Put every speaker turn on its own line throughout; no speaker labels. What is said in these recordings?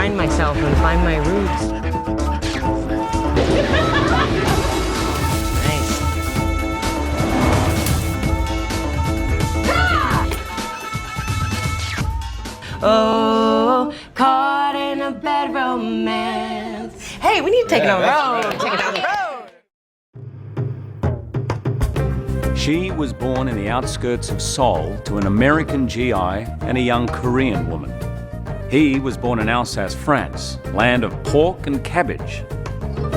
find myself and find my roots. Nice. Oh, caught in a bad romance. Hey, we need to take it on the road. Take it down the road.
She was born in the outskirts of Seoul to an American GI and a young Korean woman. He was born in Alsace, France, land of pork and cabbage.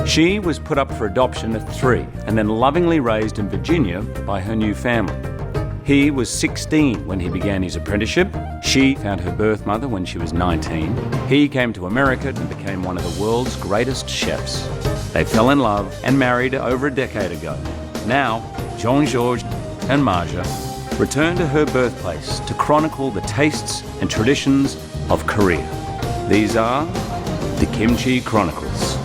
She was put up for adoption at 3 and then lovingly raised in Virginia by her new family. He was 16 when he began his apprenticeship. She found her birth mother when she was 19. He came to America and became one of the world's greatest chefs. They fell in love and married over a decade ago. Now, Jean-Georges and Marja return to her birthplace to chronicle the tastes and traditions of Korea. These are the Kimchi Chronicles.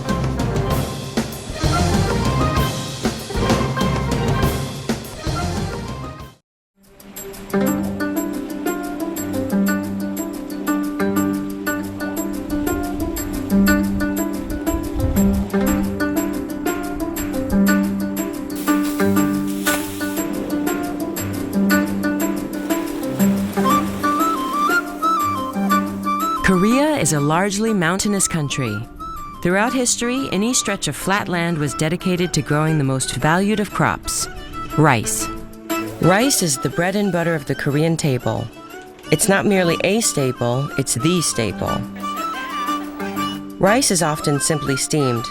Korea is a largely mountainous country. Throughout history, any stretch of flat land was dedicated to growing the most valued of crops, rice. Rice is the bread and butter of the Korean table. It's not merely a staple, it's the staple. Rice is often simply steamed.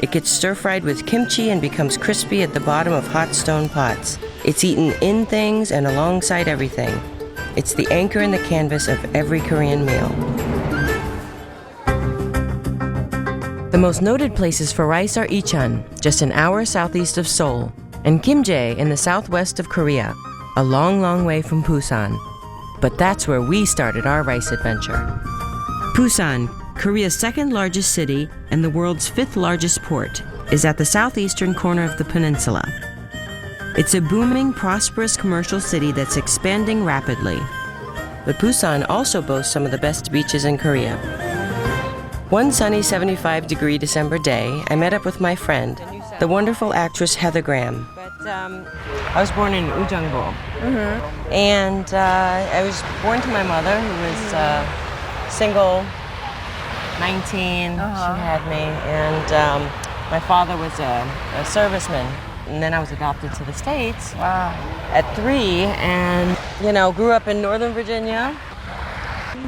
It gets stir-fried with kimchi and becomes crispy at the bottom of hot stone pots. It's eaten in things and alongside everything. It's the anchor in the canvas of every Korean meal. The most noted places for rice are Icheon, just an hour southeast of Seoul, and Kimjae in the southwest of Korea, a long, long way from Busan. But that's where we started our rice adventure. Busan, Korea's second largest city and the world's 5th largest port, is at the southeastern corner of the peninsula. It's a booming, prosperous commercial city that's expanding rapidly. But Busan also boasts some of the best beaches in Korea. One sunny 75-degree December day, I met up with my friend, the wonderful actress Heather Graham. I was born in Ujeongbu, and I was born to my mother, who was single, 19. She had me, and my father was a serviceman. And then I was adopted to the States at 3, and grew up in Northern Virginia,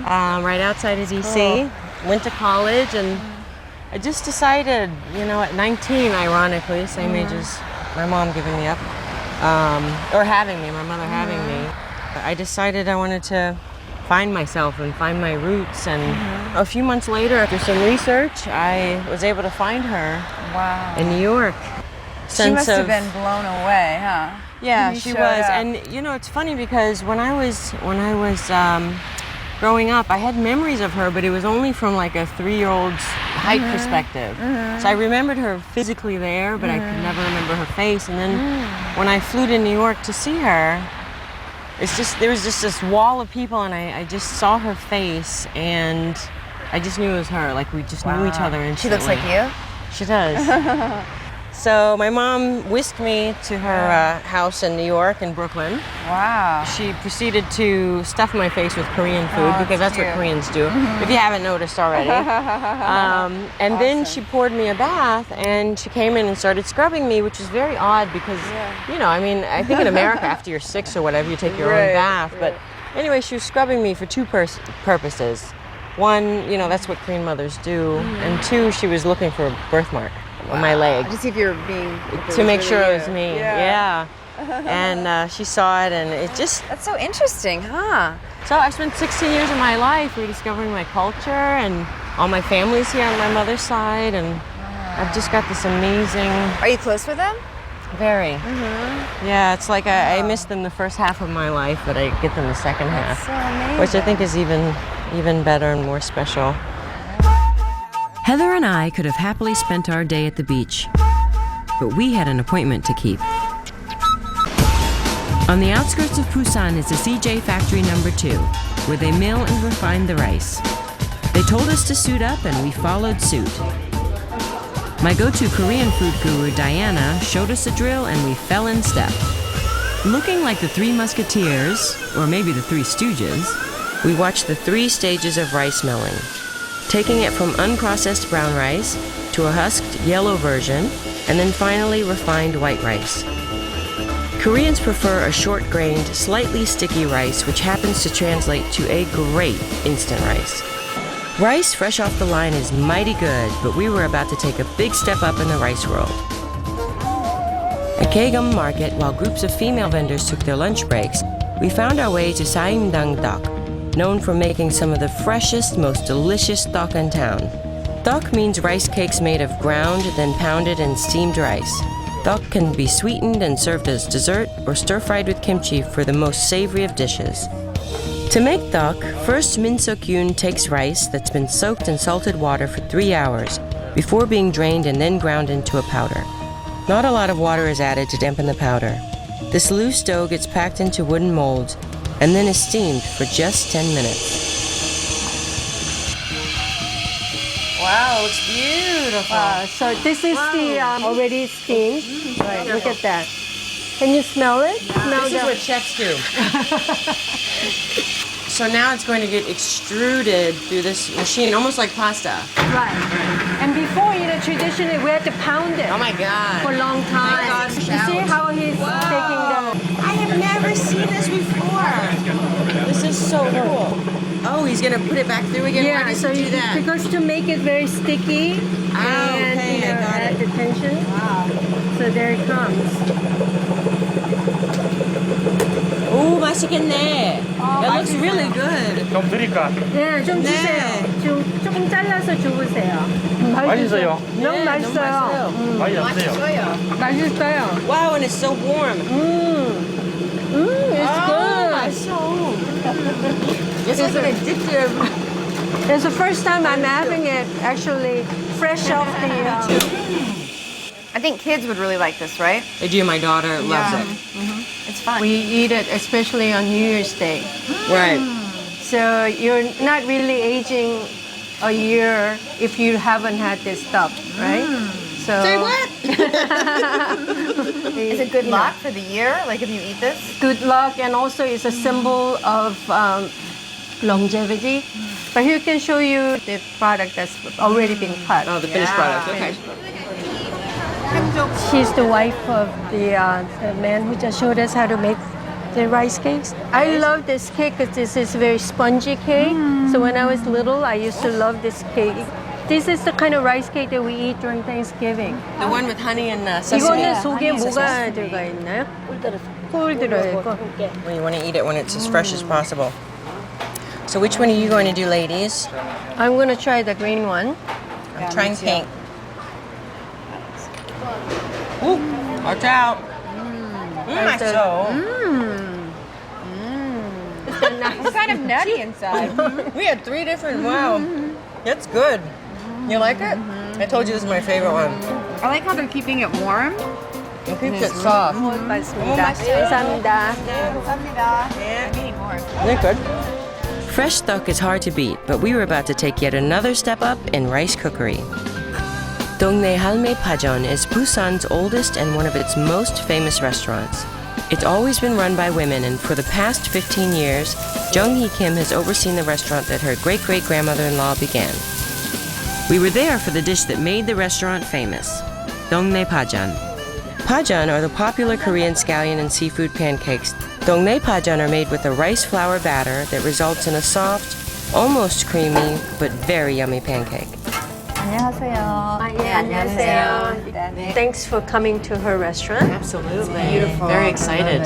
right outside of DC. Went to college, and I just decided, at 19, ironically, same age as my mom giving me up, or having me, my mother having me, I decided I wanted to find myself and find my roots. And a few months later, after some research, I was able to find her in New York.
She must have been blown away, huh?
Yeah, she was. And it's funny because when I was growing up, I had memories of her, but it was only from like a 3-year-old's height perspective. So I remembered her physically there, but I could never remember her face. And then when I flew to New York to see her, there was just this wall of people, and I just saw her face, and I just knew it was her. Like, we just knew each other instantly.
She looks like you?
She does. So my mom whisked me to her house in New York, in Brooklyn.
Wow.
She proceeded to stuff my face with Korean food, because that's
cute.
what Koreans do, if you haven't noticed already. And then she poured me a bath, and she came in and started scrubbing me, which is very odd because, I think in America after you're 6 or whatever, you take your own bath. But anyway, she was scrubbing me for 2 purposes. One, that's what Korean mothers do. And 2, she was looking for a birthmark on my leg.
To see if you're being...
To make sure it was me, yeah. And she saw it, and it just...
That's so interesting, huh?
So I spent 16 years of my life rediscovering my culture, and all my family's here on my mother's side, and I've just got this amazing...
Are you close with them?
Very. Yeah, it's like I miss them the first half of my life, but I get them the second half.
So amazing.
Which I think is even better and more special. Heather and I could have happily spent our day at the beach, but we had an appointment to keep. On the outskirts of Busan is the CJ Factory No. 2, where they mill and refine the rice. They told us to suit up and we followed suit. My go-to Korean food guru, Diana, showed us a drill and we fell in step. Looking like the Three Musketeers, or maybe the Three Stooges, we watched the 3 stages of rice milling, taking it from unprocessed brown rice to a husked yellow version, and then finally refined white rice. Koreans prefer a short-grained, slightly sticky rice, which happens to translate to a great instant rice. Rice fresh off the line is mighty good, but we were about to take a big step up in the rice world. At Kaegum Market, while groups of female vendors took their lunch breaks, we found our way to 쌀E02.K, known for making some of the freshest, most delicious tteok in town. Tteok means rice cakes made of ground, then pounded and steamed rice. Tteok can be sweetened and served as dessert or stir-fried with kimchi for the most savory of dishes. To make tteok, first Min Suk-yoon takes rice that's been soaked in salted water for 3 hours before being drained and then ground into a powder. Not a lot of water is added to dampen the powder. This loose dough gets packed into wooden molds and then is steamed for just 10 minutes. Wow, it's beautiful.
So this is the already steamed. Right, look at that. Can you smell it? Smell
This is what chefs do. So now it's going to get extruded through this machine, almost like pasta.
Right. And before, traditionally we had to pound it
Oh my God.
for a long time.
God.
You see how he's taking the...
I have never seen this before. This is so cool. Oh, he's going to put it back through again? Why
Yeah,
does
so
he do that?
because to make it very sticky and
okay, I got
add
it.
the tension. So there it comes.
오, 맛있겠네. That looks really good.
좀 드릴까?
네, 좀 주세요. 조금 잘라서 주세요.
맛있어요.
너무
네,
맛있어요.
많이 없어요.
맛있어요.
Wow, and it's so warm.
It's good.
맛있어. It's like an addictive.
It's the first time I'm having it actually fresh off the...
I think kids would really like this, right?
I do. My daughter loves it.
It's fun.
We eat it especially on New Year's Day.
Right.
So you're not really aging a year if you haven't had this stuff, right? So
Say what?
Is it good luck for the year? Like if you eat this?
Good luck, and also it's a symbol of longevity. But here can show you the product that's already been cut.
Oh, the finished product. Okay.
She's the wife of the man who just showed us how to make the rice cakes. I love this cake because this is a very spongy cake. So when I was little, I used to love this cake. This is the kind of rice cake that we eat during Thanksgiving.
The one with honey and sesame.
이거는 속에 뭐가 들어가 있나요? 꿀 들어있고.
Well, you want to eat it when it's as fresh as possible. So which one are you going to do, ladies?
I'm going to try the green one.
I'm trying pink. Ooh, watch out. 맛있어.
It's kind of nutty inside.
We had 3 different, wow. That's good. You like it? I told you this is my favorite one.
I like how they're keeping it warm.
It keeps it soft.
맛있습니다. 감사합니다.
They're good. Fresh tteok is hard to beat, but we were about to take yet another step up in rice cookery. 동네 할매 파전 is Busan's oldest and one of its most famous restaurants. It's always been run by women, and for the past 15 years, Jung-hee Kim has overseen the restaurant that her great-great-grandmother-in-law began. We were there for the dish that made the restaurant famous, 동네 파전. Pajeon are the popular Korean scallion and seafood pancakes. 동네 pajeon are made with a rice flour batter that results in a soft, almost creamy, but very yummy pancake.
안녕하세요.
예, 안녕하세요. Thanks for coming to her restaurant.
Absolutely.
Beautiful.
Very excited.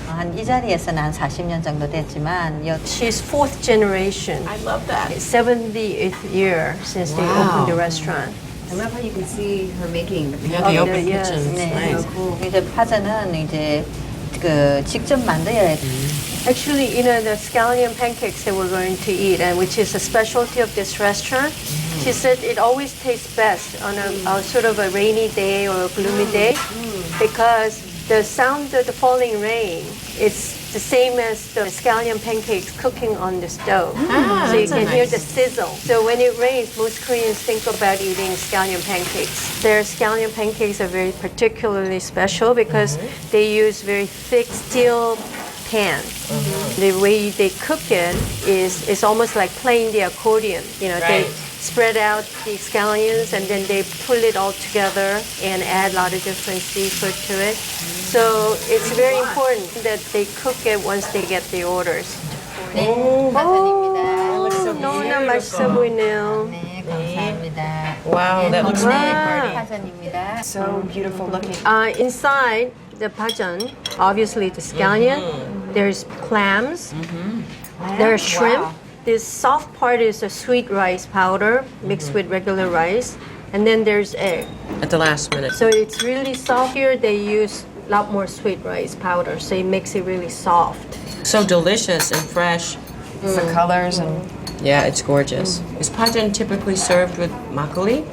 한 이 자리에서는 한 40년 정도 됐지만
She's 4th generation.
I love that.
70th year since they opened the restaurant.
I love how you can see her making the
Yeah, the open
yes.
kitchen. It's
네,
nice.
이제 파전은 이제 그 직접 만들어야 돼.
Actually, the scallion pancakes that we're going to eat, and which is a specialty of this restaurant, she said it always tastes best on a sort of a rainy day or a gloomy day because the sound of the falling rain is the same as the scallion pancakes cooking on the stove. So you can hear the sizzle. So when it rains, most Koreans think about eating scallion pancakes. Their scallion pancakes are very particularly special because they use very thick steel pan. The way they cook it is almost like playing the accordion. They spread out the scallions and then they pull it all together and add a lot of different seafood to it. So it's very important that they cook it once they get the orders. 너무나 맛있어 보이네요.
네, 감사합니다.
Wow, that looks really pretty.
파전입니다.
So beautiful looking.
Inside the pajan, obviously the scallion, there's clams, there's shrimp.
Wow.
This soft part is a sweet rice powder mixed with regular rice, and then there's egg.
At the last minute.
So it's really soft. Here they use a lot more sweet rice powder, so it makes it really soft.
So delicious and fresh.
The colors and
Yeah, it's gorgeous. Is pajeon typically served with makgeolli?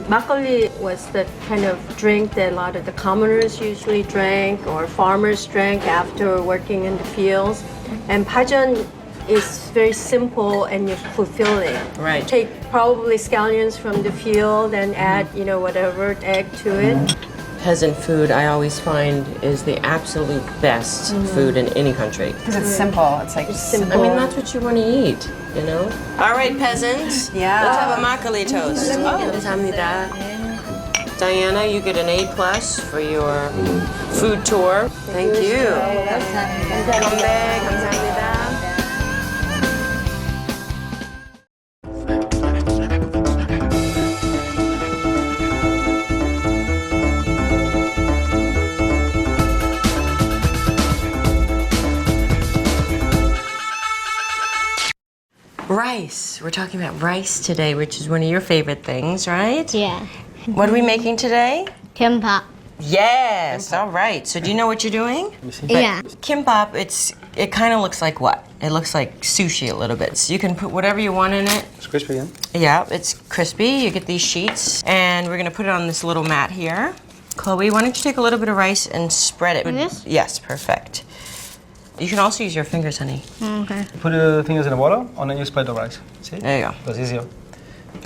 Makgeolli was the kind of drink that a lot of the commoners usually drank or farmers drank after working in the fields. And pajeon is very simple and fulfilling.
Right.
Take probably scallions from the field and add, whatever egg to it.
Peasant food, I always find, is the absolute best food in any country.
because it's simple. It's like
Simple.
I mean, that's what you want to eat, All right, peasants.
Yeah.
Let's have a makgeolli toast.
감사합니다.
Diana, you get an A+ for your food tour. Thank you. 감사합니다. 감사합니다. Rice. We're talking about rice today, which is one of your favorite things, right?
Yeah.
What are we making today?
Kimbap.
Yes. All right. So do you know what you're doing?
Yeah.
Kimbap, it kind of looks like what? It looks like sushi a little bit. So you can put whatever you want in it.
It's crispy, yeah?
Yeah, it's crispy. You get these sheets, and we're gonna put it on this little mat here. Chloe, why don't you take a little bit of rice and spread it?
Like this?
Yes, perfect. You can also use your fingers, honey.
Okay.
You put the fingers in the water and then you spread the rice. See?
There you go.
That's easier.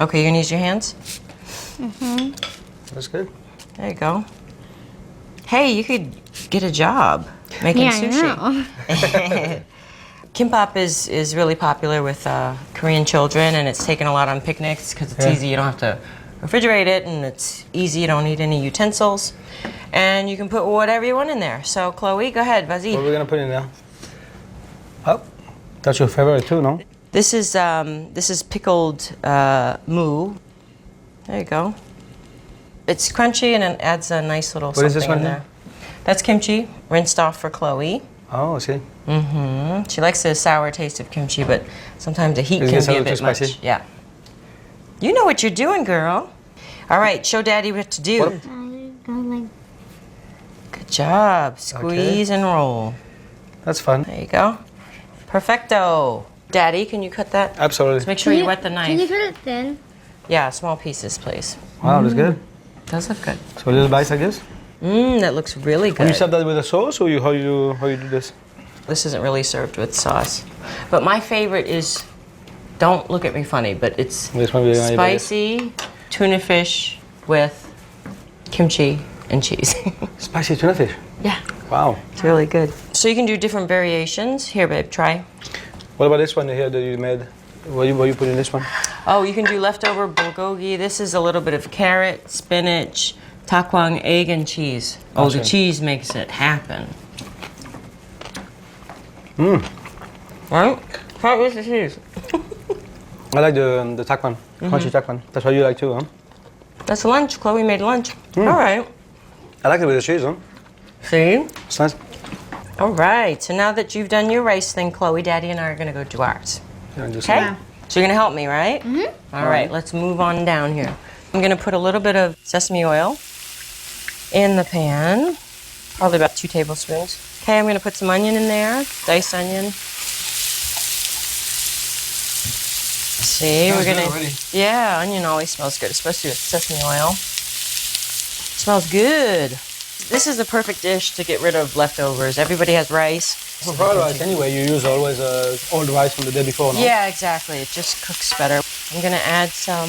Okay, you're gonna use your hands?
That's good.
There you go. Hey, you could get a job making
Yeah,
sushi.
I know.
Kimbap is really popular with Korean children, and it's taken a lot on picnics because it's easy. You don't have to refrigerate it, and it's easy. You don't need any utensils, and you can put whatever you want in there. So, Chloe, go ahead,
What are
vas-y.
we gonna put in there? Oh, that's your favorite too, no?
This is pickled moo. There you go. It's crunchy and it adds a nice little
What is this
something in
one
there. That's kimchi, rinsed off for Chloe.
Oh, I see.
She likes the sour taste of kimchi, but sometimes the heat
Is it
can
a
be a
little
bit
too
much.
spicy?
Yeah. You know what you're doing, girl. All right, show Daddy what to do.
What-
Go like
Good job. Squeeze and roll.
That's fun.
There you go. Perfecto. Daddy, can you cut that?
Absolutely.
Make sure you wet the
Can you
knife.
cut it thin?
Yeah, small pieces, please.
Wow, that's good.
Does look good.
So a little bites like this.
That looks really
When you
good.
serve that with a sauce, or how you do this?
This isn't really served with sauce. But my favorite is, don't look at me funny, but it's
This one we're gonna eat like this.
spicy tuna fish with kimchi and cheese.
Spicy tuna fish.
Yeah,
Wow.
it's really good. So you can do different variations. Here, babe, try.
What about this one here that you made? What you put in this one?
Oh, you can do leftover bulgogi. This is a little bit of carrot, spinach, takwang, egg, and cheese. Oh, the
Awesome.
cheese makes it happen. Right? How is the cheese?
I like the takwan, crunchy takwan. That's what you like too, huh?
That's lunch. Chloe made lunch. All right.
I like it with the cheese, huh?
See?
It's nice.
All right. So now that you've done your rice thing, Chloe, Daddy, and I are going to go do ours.
Yeah, just
Okay? So you're going to help me, right? Mm-hmm. All right. Let's move on down here. I'm going to put a little bit of sesame oil in the pan, probably about 2 tablespoons. Okay, I'm going to put some onion in there, diced onion. See, we're
Smells
going
good already.
to... Yeah, onion always smells good, especially with sesame oil. Smells good. This is the perfect dish to get rid of leftovers. Everybody has rice.
For fried rice, anyway, you use always old rice from the day before, no?
Yeah, exactly. It just cooks better. I'm gonna add some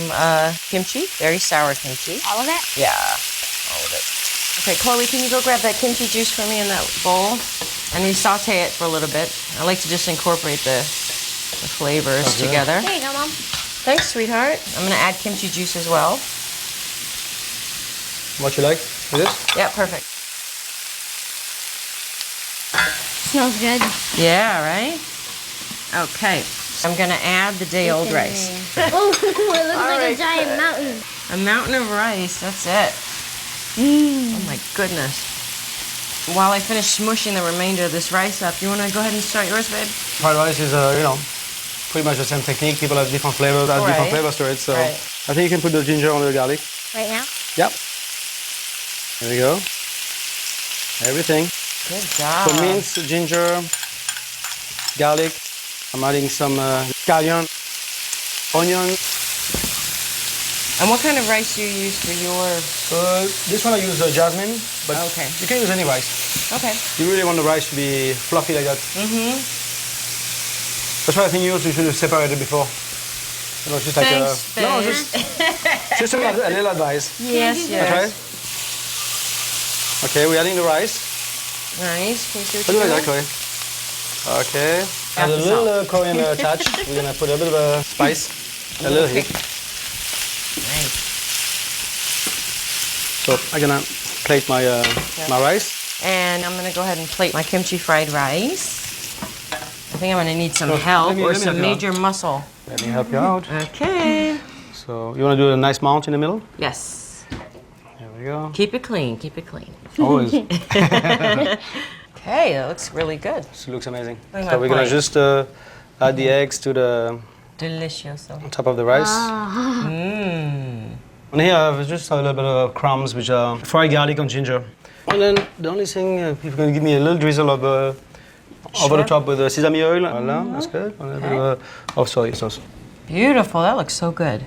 kimchi, very sour kimchi.
All of it?
Yeah, all of it. Okay, Chloe, can you go grab that kimchi juice for me in that bowl? And you saute it for a little bit. I like to just incorporate the flavors together.
There you go, Mom.
Thanks, sweetheart. I'm gonna add kimchi juice as well.
What you like with this?
Yeah, perfect.
Smells good.
Yeah, right? Okay, so I'm gonna add the day-old rice.
Oh, it looks like a giant mountain.
A mountain of rice, that's it. Oh my goodness. While I finish smushing the remainder of this rice up, you wanna go ahead and start yours, babe?
Fried rice is, pretty much the same technique. People have different flavors, add different flavors to it. So I think you can put the ginger on the garlic.
Right now?
Yep. There we go. Everything.
Good job.
So minced ginger, garlic. I'm adding some scallion, onion.
And what kind of rice do you use for your...
This one I use jasmine, but
Okay.
you can use any rice.
Okay.
You really want the rice to be fluffy like that.
Mm-hmm.
That's why I think you should have separated before. Just like
Thanks,
no,
babe.
just a little advice.
Yes,
That's right.
yes.
Okay, we're adding the rice.
Nice. Can you see
What
what
do you
you're
like,
doing?
Chloe? Okay.
Half
Add a
the
little
salt.
Korean touch. We're gonna put a bit of a spice, a little heat.
Nice.
So I'm gonna plate my my rice.
And I'm gonna go ahead and plate my kimchi fried rice. I think I'm gonna need some
Oh,
help
let me
or
help
some
you out.
major muscle.
Let me help you out.
Okay.
So you wanna do a nice mount in the middle?
Yes.
There we go.
Keep it clean. Keep it clean.
Always.
Okay, that looks really good.
This looks amazing.
Bring
So
my
we're gonna
plate.
just add the eggs to the
Delicioso.
top of the rice.
Mmm.
And here I have just a little bit of crumbs, which are fried garlic and ginger. And then the only thing, if you're going to give me a little drizzle of over the top with the sesame oil. Voila, that's good. And a little bit of soy sauce.
Beautiful. That looks so good.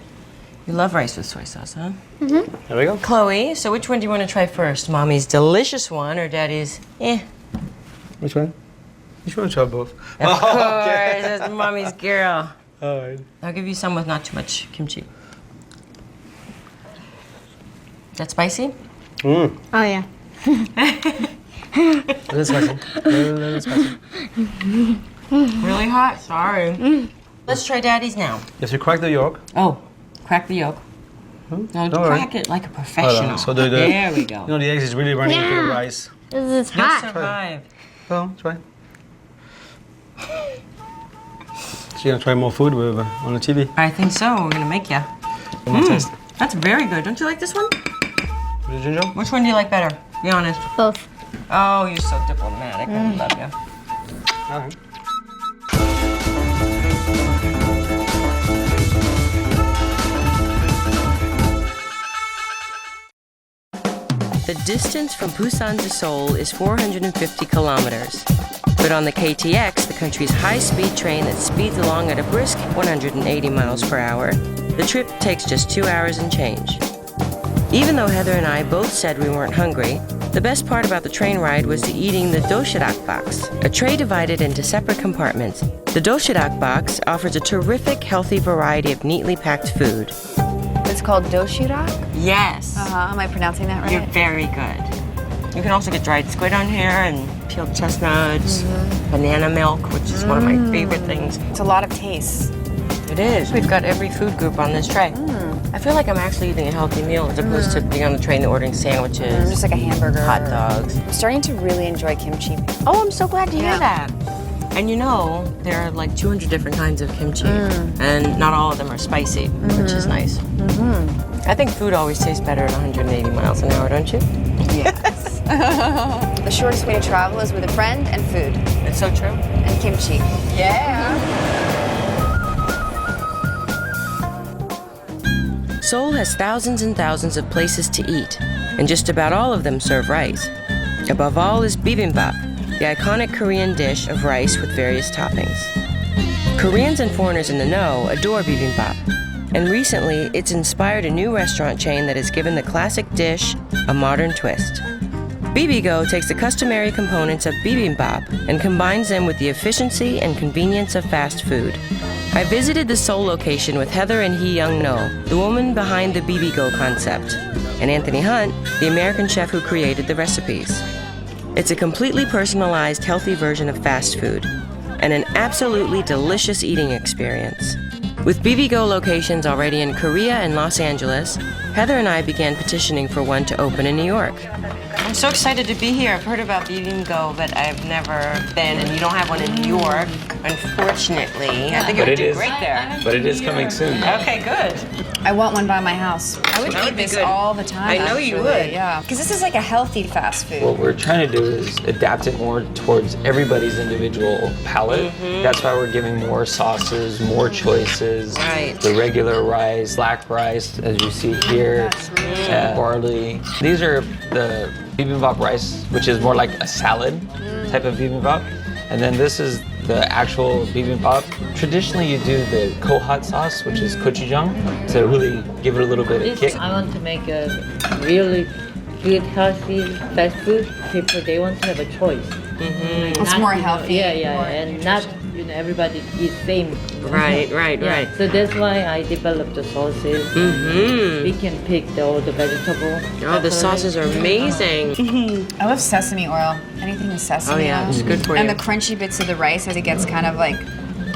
You love rice with soy sauce, huh?
There we go.
Chloe, so which one do you want to try first? Mommy's delicious one or Daddy's
Which one? Which one? Try both.
Of course, that's Mommy's girl.
All right.
I'll give you some with not too much kimchi. That spicy?
Mmm.
Oh, yeah.
A little spicy. A little spicy.
Really hot? Sorry. Let's try Daddy's now.
If you crack the yolk.
Oh, crack the yolk. No,
Don't worry.
crack it like a professional.
So
there we go.
You know, the eggs is really running into the
Yeah.
rice.
This is
You'll
hot.
survive.
Oh, try. So you're gonna try more food with on the TV.
I think so. We're gonna make ya.
Taste.
That's very good. Don't you like this one?
With the ginger?
Which one do you like better? Be honest.
Both.
Oh, you're so diplomatic. I love you.
All right.
The distance from Busan to Seoul is 450 kilometers. But on the KTX, the country's high-speed train that speeds along at a brisk 180 miles per hour, the trip takes just 2 hours and change. Even though Heather and I both said we weren't hungry, the best part about the train ride was the eating the doshirak box, a tray divided into separate compartments. The doshirak box offers a terrific, healthy variety of neatly packed food.
It's called doshirak.
Yes.
Am I pronouncing that right?
You're very good. You can also get dried squid on here and peeled chestnuts, banana milk, which is one of my favorite things.
It's a lot of taste.
It is. We've got every food group on this tray. I feel like I'm actually eating a healthy meal as opposed to being on the train and ordering sandwiches,
Just like a hamburger.
hot dogs.
I'm starting to really enjoy kimchi.
Oh, I'm so glad to hear
Yeah.
that. And you know, there are like 200 different kinds of kimchi, and not all of them are spicy, which is nice. I think food always tastes better at 180 miles an hour, don't you?
Yes. The shortest way to travel is with a friend and food.
It's so true.
And kimchi. Yeah.
Seoul has thousands and thousands of places to eat, and just about all of them serve rice. Above all is bibimbap, the iconic Korean dish of rice with various toppings. Koreans and foreigners in the know adore bibimbap, and recently it's inspired a new restaurant chain that has given the classic dish a modern twist. Bibigo takes the customary components of bibimbap and combines them with the efficiency and convenience of fast food. I visited the Seoul location with Heather and Hee Young No, the woman behind the Bibigo concept, and Anthony Hunt, the American chef who created the recipes. It's a completely personalized, healthy version of fast food, and an absolutely delicious eating experience. With Bibigo locations already in Korea and Los Angeles, Heather and I began petitioning for one to open in New York. I'm so excited to be here. I've heard about Bibigo, but I've never been, and you don't have one in New York, unfortunately. I think it would do great there.
But it is coming soon.
Okay, good.
I want one by my house. I would
That would
eat
be
this
good.
all the time.
I know you
actually.
would.
Yeah, because this is like a healthy fast food.
What we're trying to do is adapt it more towards everybody's individual palate. That's why we're giving more sauces, more choices.
Right.
The regular rice, black rice, as you see here, barley. These are the bibimbap rice, which is more like a salad type of bibimbap. And then this is the actual bibimbap. Traditionally, you do the hot sauce, which is gochujang, to really give it a little bit of kick.
I want to make a really good, healthy fast food. People, they want to have a choice.
It's more healthy.
Yeah, and not everybody eats same.
Right.
Yeah, so that's why I developed the sauces. We can pick all the vegetable.
Oh, the sauces are amazing.
I love sesame oil. Anything with sesame
Oh, yeah,
oil.
it's good for you.
And the crunchy bits of the rice as it gets kind of like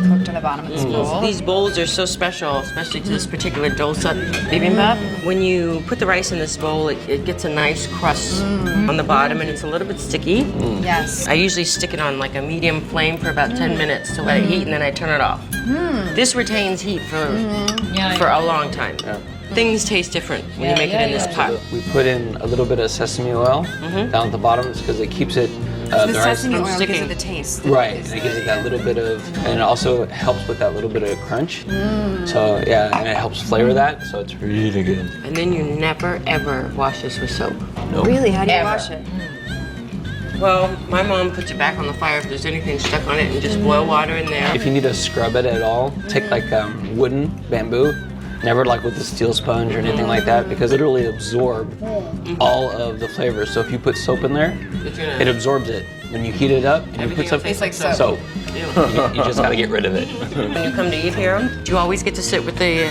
cooked to the bottom of this bowl.
These bowls are so special, especially to this particular dosa bibimbap. When you put the rice in this bowl, it gets a nice crust on the bottom, and it's a little bit sticky.
Yes.
I usually stick it on like a medium flame for about 10 minutes to let it heat, and then I turn it off. This retains heat for a long time. Things taste different when you make it in this pot.
We put in a little bit of sesame oil down at the bottom because it keeps it
The
the rice
sesame
from
oil
sticking.
gives it the taste.
Right, and it gives it that little bit of, and it also helps with that little bit of crunch. So yeah, and it helps flavor that, so it's really good.
And then you never ever wash this with soap.
Really? How do you
Ever.
wash it?
Well, my mom puts it back on the fire if there's anything stuck on it, and just boil water in there.
If you need to scrub it at all, take like wooden bamboo, never like with a steel sponge or anything like that, because it literally absorb all of the flavors. So if you put soap in there, it absorbs it. When you heat it up and you put some
tastes like soap.
soap, you just gotta get rid of it.
When you come to eat here, do you always get to sit with the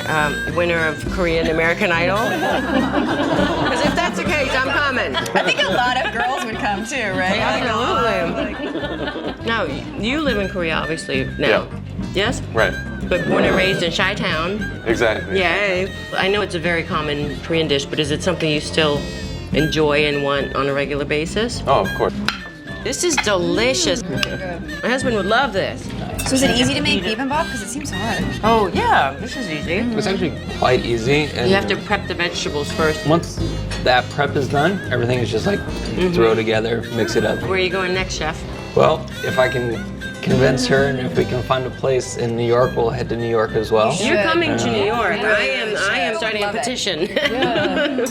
winner of Korean American Idol? Because if that's the case, I'm coming.
I think a lot of girls would come too, right?
Absolutely. Now, you live in Korea, obviously, now.
Yeah.
Yes?
Right.
But born and raised in Chi-Town.
Exactly.
Yay. I know it's a very common Korean dish, but is it something you still enjoy and want on a regular basis?
Oh, of course.
This is delicious. My husband would love this.
So is it easy to make bibimbap? Because it seems hard.
Oh, yeah, this is easy.
It's actually quite easy. And
You have to prep the vegetables first.
once that prep is done, everything is just like throw together, mix it up.
Where are you going next, chef?
Well, if I can convince her and if we can find a place in New York, we'll head to New York as well.
You're coming to New York. I am starting a
Love it.
petition.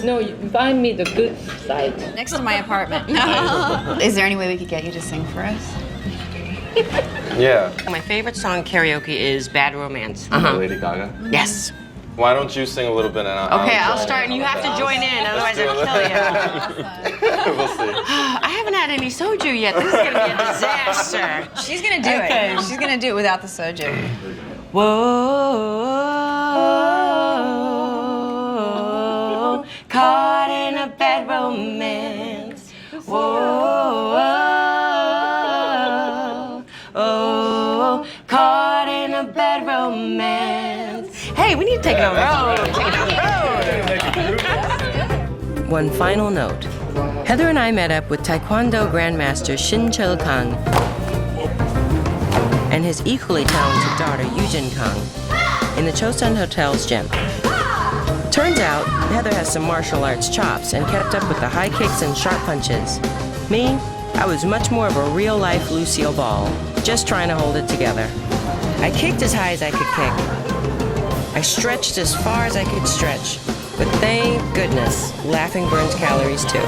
No, you find me the good side.
Next to my apartment. Is there any way we could get you to sing for us?
Yeah.
My favorite song karaoke is Bad Romance.
Lady Gaga.
Yes.
Why don't you sing a little bit and I'll
Okay, I'll
join
start,
in
and you
on
have to
that.
join in, otherwise
do
I'll kill you.
We'll see.
I haven't had any soju yet. This is gonna be a disaster.
She's gonna do it. She's gonna do it without the soju.
Whoa, caught in a bad romance. Whoa, oh, caught in a bad romance. Hey, we need to take it on the road. Take it on the road. One final note. Heather and I met up with Taekwondo Grandmaster Shin Chul-kang and his equally talented daughter, Yujin Kang, in the Chosun Hotel's gym. Turns out, Heather has some martial arts chops and kept up with the high kicks and sharp punches. Me, I was much more of a real-life Lucille Ball, just trying to hold it together. I kicked as high as I could kick. I stretched as far as I could stretch. But thank goodness, laughing burns calories too.